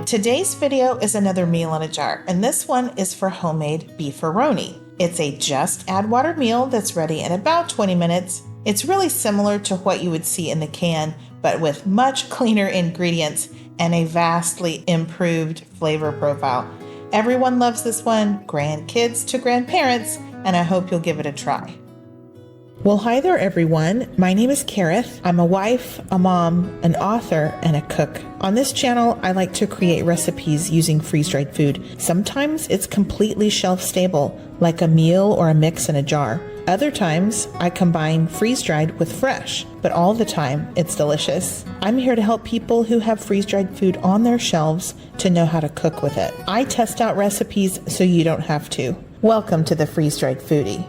Today's video is another meal in a jar, and this one is for homemade beefaroni. It's a just add water meal that's ready in about 20 minutes. It's really similar to what you would see in the can, but with much cleaner ingredients and a vastly improved flavor profile. Everyone loves this one, grandkids to grandparents, and I hope you'll give it a try. Well, hi there, everyone. My name is Kareth. I'm a wife, a mom, an author, and a cook. On this channel, I like to create recipes using freeze-dried food. Sometimes it's completely shelf-stable, like a meal or a mix in a jar. Other times, I combine freeze-dried with fresh, but all the time, it's delicious. I'm here to help people who have freeze-dried food on their shelves to know how to cook with it. I test out recipes so you don't have to. Welcome to the Freeze-Dried Foodie.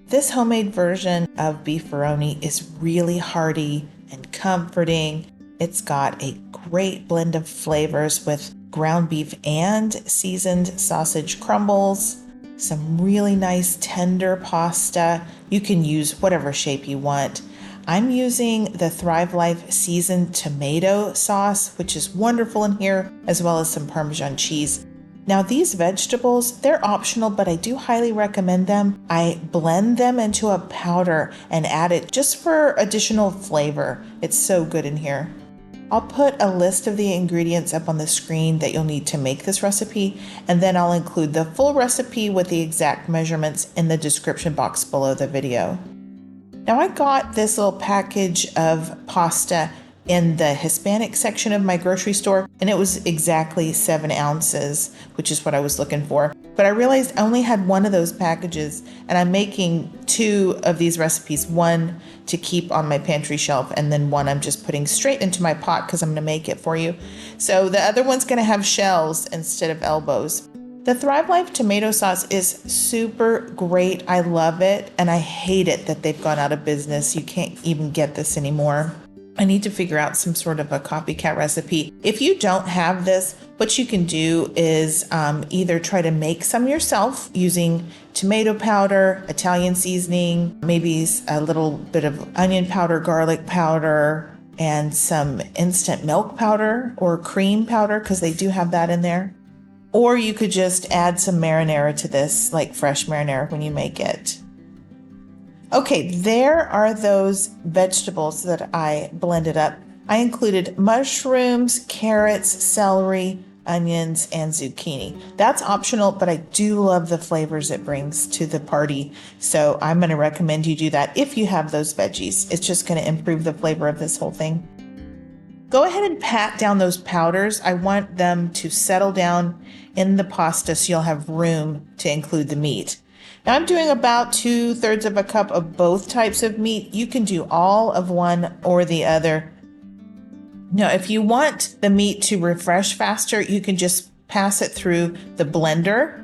This homemade version of beefaroni is really hearty and comforting. It's got a great blend of flavors with ground beef and seasoned sausage crumbles, some really nice tender pasta. You can use whatever shape you want. I'm using the Thrive Life seasoned tomato sauce, which is wonderful in here, as well as some Parmesan cheese. Now these vegetables, they're optional, but I do highly recommend them. I blend them into a powder and add it just for additional flavor. It's so good in here. I'll put a list of the ingredients up on the screen that you'll need to make this recipe, and then I'll include the full recipe with the exact measurements in the description box below the video. Now I got this little package of pasta in the Hispanic section of my grocery store, and it was exactly 7 ounces, which is what I was looking for. But I realized I only had one of those packages, and I'm making 2 of these recipes, one to keep on my pantry shelf, and then one I'm just putting straight into my pot because I'm gonna make it for you. So the other one's gonna have shells instead of elbows. The Thrive Life tomato sauce is super great. I love it, and I hate it that they've gone out of business. You can't even get this anymore. I need to figure out some sort of a copycat recipe. If you don't have this, what you can do is either try to make some yourself using tomato powder, Italian seasoning, maybe a little bit of onion powder, garlic powder, and some instant milk powder or cream powder, because they do have that in there. Or you could just add some marinara to this, like fresh marinara when you make it. Okay, there are those vegetables that I blended up. I included mushrooms, carrots, celery, onions, and zucchini. That's optional, but I do love the flavors it brings to the party. So I'm going to recommend you do that if you have those veggies. It's just going to improve the flavor of this whole thing. Go ahead and pat down those powders. I want them to settle down in the pasta so you'll have room to include the meat. Now I'm doing about 2/3 of a cup of both types of meat. You can do all of one or the other. Now, if you want the meat to refresh faster, you can just pass it through the blender.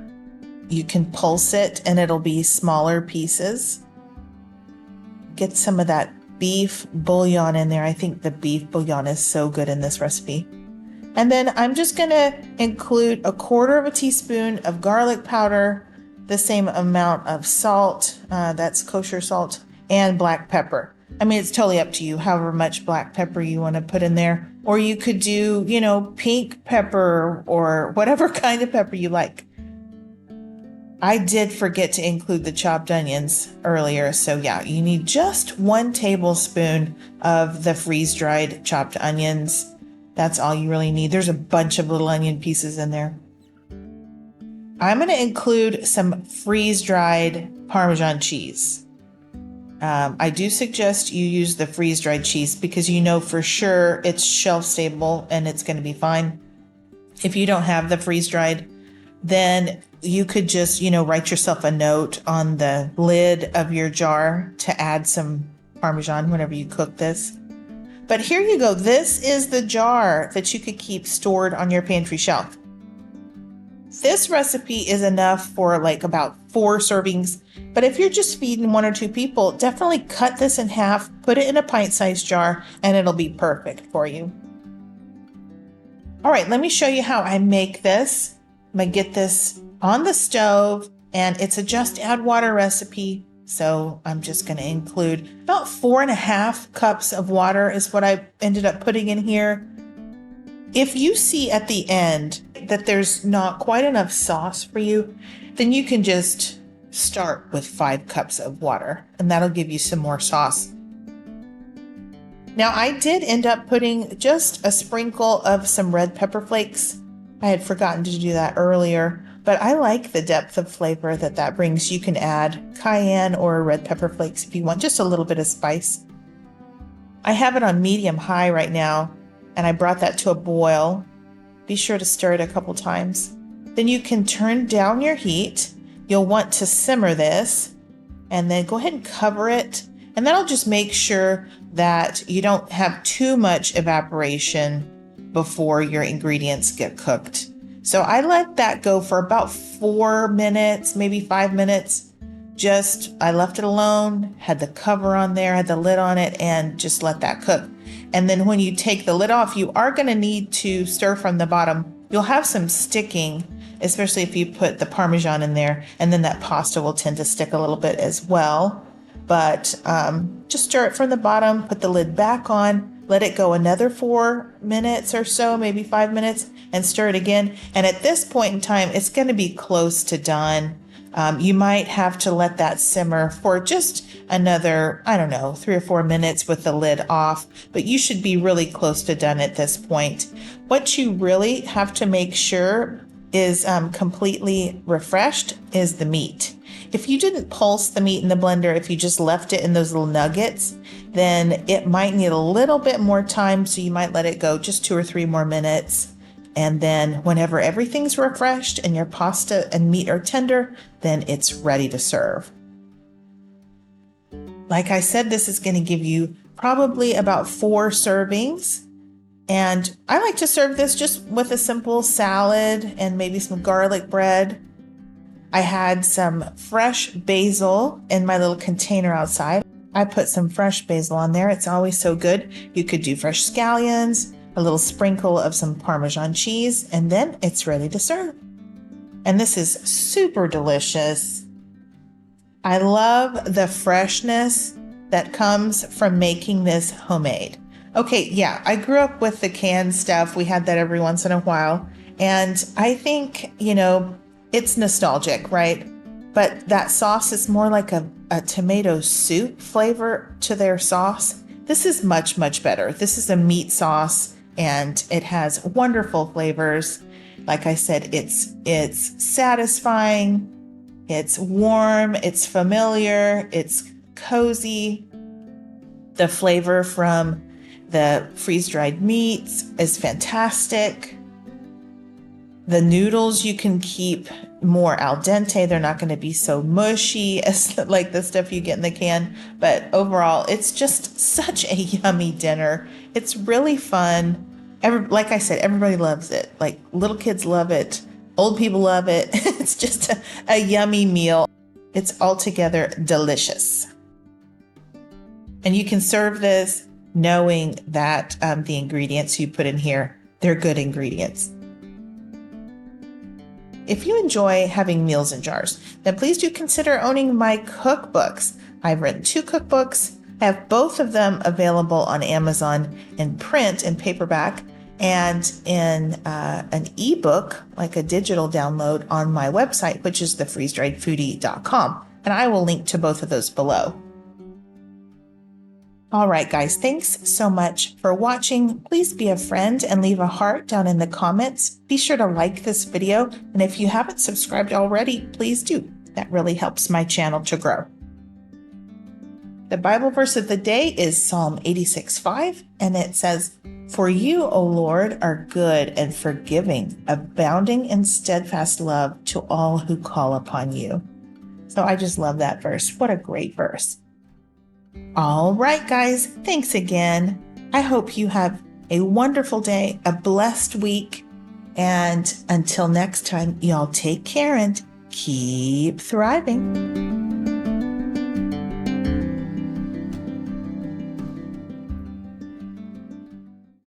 You can pulse it and it'll be smaller pieces. Get some of that beef bouillon in there. I think the beef bouillon is so good in this recipe. And then I'm just gonna include 1/4 teaspoon of garlic powder, the same amount of salt, that's kosher salt, and black pepper. I mean, it's totally up to you, however much black pepper you want to put in there. Or you could do, pink pepper or whatever kind of pepper you like. I did forget to include the chopped onions earlier, so yeah, you need just 1 tablespoon of the freeze-dried chopped onions. That's all you really need. There's a bunch of little onion pieces in there. I'm going to include some freeze-dried Parmesan cheese. I do suggest you use the freeze-dried cheese because you know for sure it's shelf-stable and it's going to be fine. If you don't have the freeze-dried, then you could just, write yourself a note on the lid of your jar to add some Parmesan whenever you cook this. But here you go. This is the jar that you could keep stored on your pantry shelf. This recipe is enough for like about 4 servings, but if you're just feeding 1 or 2 people, definitely cut this in half, put it in a pint-sized jar, and it'll be perfect for you. All right, let me show you how I make this. I'm gonna get this on the stove, and it's a just add water recipe. So I'm just going to include about 4.5 cups of water is what I ended up putting in here. If you see at the end that there's not quite enough sauce for you, then you can just start with 5 cups of water, and that'll give you some more sauce. Now, I did end up putting just a sprinkle of some red pepper flakes. I had forgotten to do that earlier, but I like the depth of flavor that brings. You can add cayenne or red pepper flakes if you want just a little bit of spice. I have it on medium-high right now, and I brought that to a boil. Be sure to stir it a couple times. Then you can turn down your heat. You'll want to simmer this, and then go ahead and cover it. And that'll just make sure that you don't have too much evaporation before your ingredients get cooked. So I let that go for about 4 minutes, maybe 5 minutes. I left it alone, had the cover on there, had the lid on it, and just let that cook. And then when you take the lid off, you are going to need to stir from the bottom. You'll have some sticking, especially if you put the Parmesan in there, and then that pasta will tend to stick a little bit as well. But just stir it from the bottom, put the lid back on, let it go another 4 minutes or so, maybe 5 minutes, and stir it again. And at this point in time, it's going to be close to done. You might have to let that simmer for just another, 3 or 4 minutes with the lid off, but you should be really close to done at this point. What you really have to make sure is completely refreshed is the meat. If you didn't pulse the meat in the blender, if you just left it in those little nuggets, then it might need a little bit more time, so you might let it go just 2 or 3 more minutes. And then whenever everything's refreshed and your pasta and meat are tender, then it's ready to serve. Like I said, this is going to give you probably about 4 servings. And I like to serve this just with a simple salad and maybe some garlic bread. I had some fresh basil in my little container outside. I put some fresh basil on there. It's always so good. You could do fresh scallions, a little sprinkle of some Parmesan cheese, and then it's ready to serve. And this is super delicious. I love the freshness that comes from making this homemade. Okay, yeah, I grew up with the canned stuff. We had that every once in a while. And I think, it's nostalgic, right? But that sauce is more like a tomato soup flavor to their sauce. This is much, much better. This is a meat sauce, and it has wonderful flavors. Like I said, it's satisfying, it's warm, it's familiar, it's cozy. The flavor from the freeze-dried meats is fantastic. The noodles you can keep more al dente. They're not going to be so mushy as like the stuff you get in the can. But overall, it's just such a yummy dinner. It's really fun. Like I said, everybody loves it. Like little kids love it. Old people love it. It's just a yummy meal. It's altogether delicious. And you can serve this knowing that the ingredients you put in here, they're good ingredients. If you enjoy having meals in jars, then please do consider owning my cookbooks. I've written 2 cookbooks. I have both of them available on Amazon in print and paperback, and in an ebook, like a digital download on my website, which is thefreezedriedfoodie.com. And I will link to both of those below. All right, guys, thanks so much for watching. Please be a friend and leave a heart down in the comments. Be sure to like this video. And if you haven't subscribed already, please do. That really helps my channel to grow. The Bible verse of the day is Psalm 86:5, and it says, "For you, O Lord, are good and forgiving, abounding in steadfast love to all who call upon you." So I just love that verse. What a great verse. All right, guys, thanks again. I hope you have a wonderful day, a blessed week, and until next time, y'all take care and keep thriving.